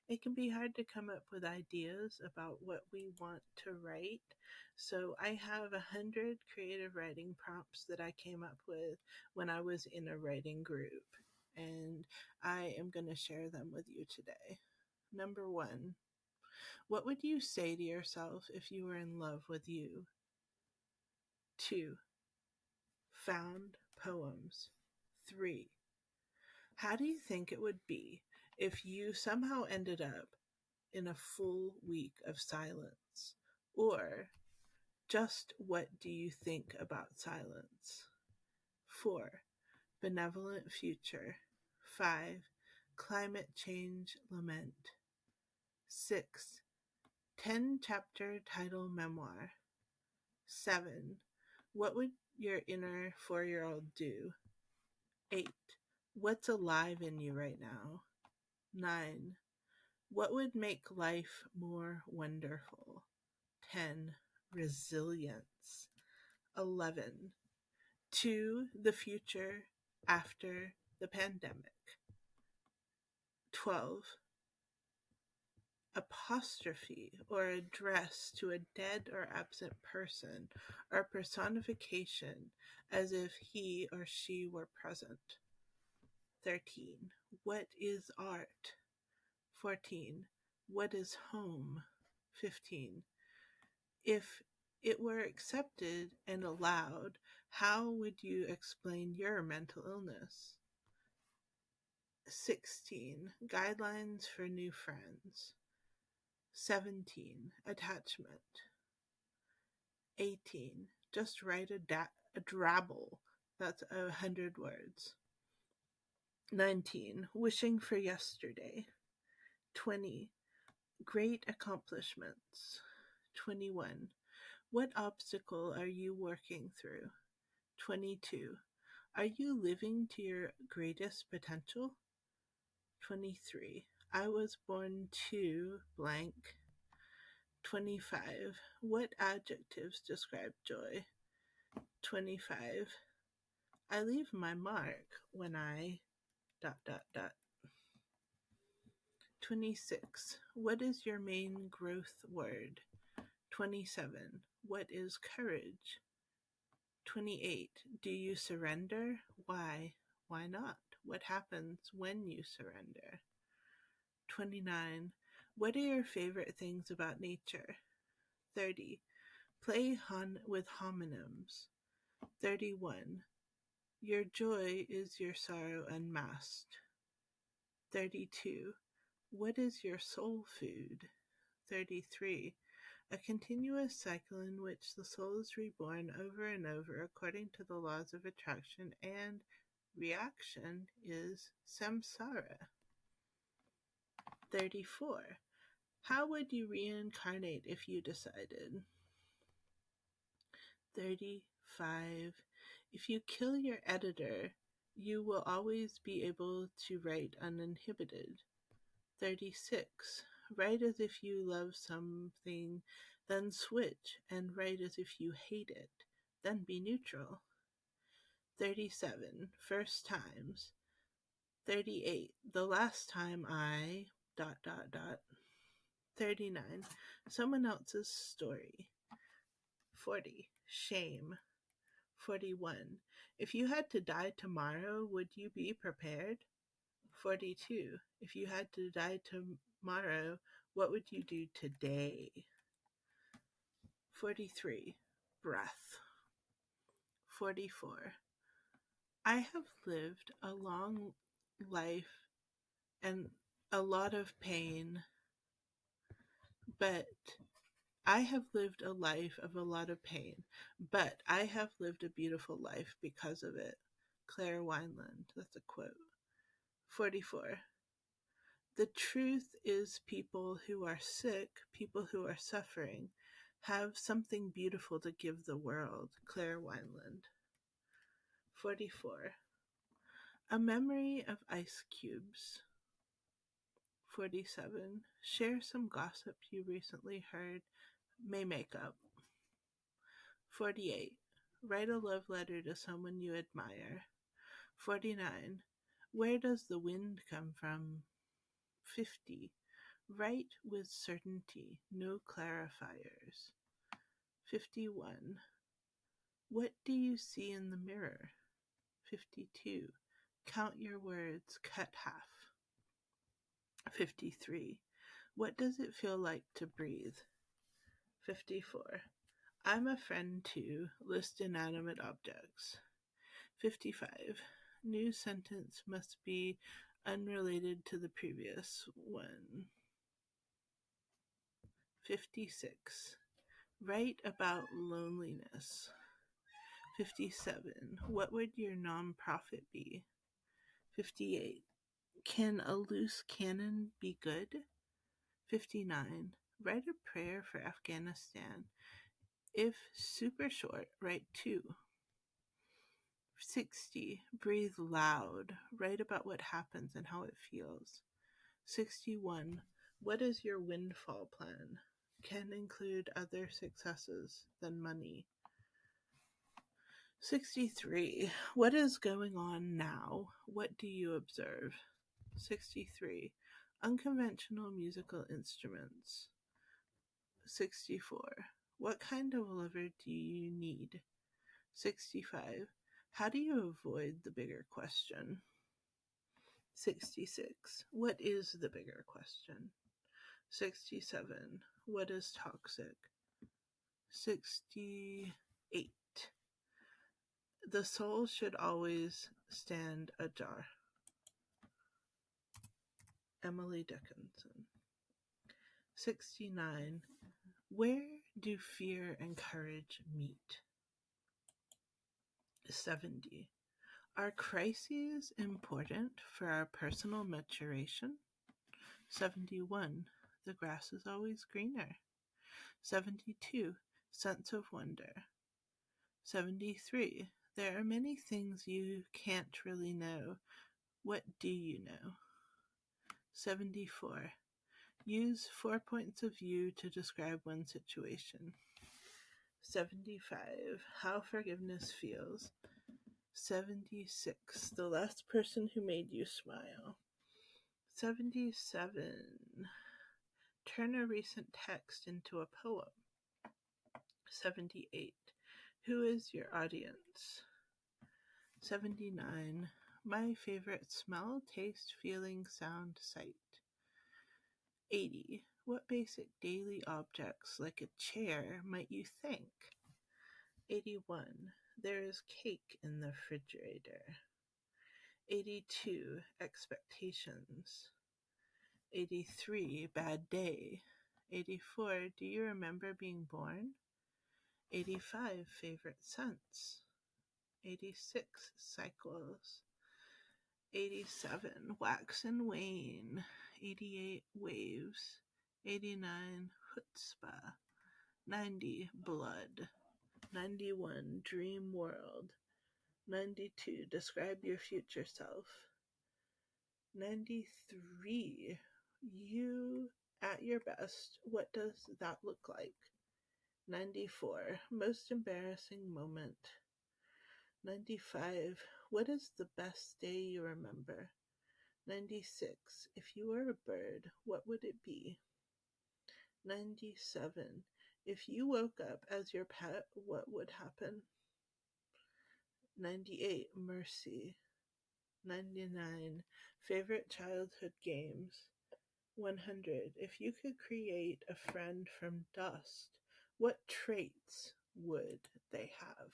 it can be hard to come up with ideas about what we want to write. So I have 100 creative writing prompts that I came up with when I was in a writing group. And I am going to share them with you today. Number one, what would you say to yourself if you were in love with you? Two, found poems. Three, how do you think it would be if you somehow ended up in a full week of silence? Or just what do you think about silence? 4. Benevolent future. 5. Climate change lament. 6. 10 chapter title memoir. 7. What would your inner 4-year-old do? 8. What's alive in you right now? 9. What would make life more wonderful? 10. Resilience. 11. To the future after the pandemic. 12. Apostrophe or address to a dead or absent person or personification as if he or she were present. 13. What is art? 14. What is home? 15. If it were accepted and allowed, how would you explain your mental illness? 16. Guidelines for new friends. 17. Attachment. 18. Just write a drabble. That's 100 words. 19. Wishing for yesterday. 20. Great accomplishments. 21. What obstacle are you working through? 22. Are you living to your greatest potential? 23. I was born to blank. 25. What adjectives describe joy? 25. I leave my mark when I ... 26. What is your main growth word? 27. What is courage? 28. Do you surrender? Why? Why not? What happens when you surrender? 29. What are your favorite things about nature? 30. Play with homonyms. 31. Your joy is your sorrow unmasked. 32. What is your soul food? 33. A continuous cycle in which the soul is reborn over and over according to the laws of attraction and reaction is samsara. 34. How would you reincarnate if you decided? 35. If you kill your editor, you will always be able to write uninhibited. 36. Write as if you love something, then switch and write as if you hate it, then be neutral. 37. First times. 38. The last time I ... 39. Someone else's story. 40. Shame. 41. If you had to die tomorrow, would you be prepared? 42. If you had to die tomorrow, what would you do today? 43. Breath. 44. I have lived a long life and a lot of pain, but I have lived a life of a lot of pain, but I have lived a beautiful life because of it. Claire Wineland. That's a quote. 44. The truth is people who are sick, people who are suffering, have something beautiful to give the world. Claire Wineland. 44. A memory of ice cubes. 47. Share some gossip you recently heard. May make up. 48. Write a love letter to someone you admire. 49. Where does the wind come from? 50. Write with certainty, no clarifiers. 51. What do you see in the mirror? 52. Count your words, cut half. 53. What does it feel like to breathe? 54. I'm a friend too. List inanimate objects. 55. New sentence must be unrelated to the previous one. 56. Write about loneliness. 57. What would your nonprofit be? 58. Can a loose cannon be good? 59. Write a prayer for Afghanistan. If super short, write 2. 60. Breathe loud. Write about what happens and how it feels. 61. What is your windfall plan? Can include other successes than money. 63. What is going on now? What do you observe? 63. Unconventional musical instruments. 64. What kind of lover do you need? 65. How do you avoid the bigger question? 66. What is the bigger question? 67. What is toxic? 68. The soul should always stand ajar. Emily Dickinson. 69. Where do fear and courage meet? 70. Are crises important for our personal maturation? 71. The grass is always greener. 72. Sense of wonder. 73. There are many things you can't really know. What do you know? 74. Use 4 points of view to describe one situation. 75. How forgiveness feels. 76. The last person who made you smile. 77. Turn a recent text into a poem. 78. Who is your audience? 79. My favorite smell, taste, feeling, sound, sight. 80. What basic daily objects, like a chair, might you thank? 81. There is cake in the refrigerator. 82. Expectations. 83. Bad day. 84. Do you remember being born? 85. Favorite scents. 86. Cycles. 87. Wax and wane. 88. Waves. 89. Chutzpah. 90. Blood. 91. Dream world. 92. Describe your future self. 93. You at your best. What does that look like? 94. Most embarrassing moment. 95. What is the best day you remember? 96. If you were a bird, what would it be? 97. If you woke up as your pet, what would happen? 98. Mercy. 99. Favorite childhood games. 100. If you could create a friend from dust, what traits would they have?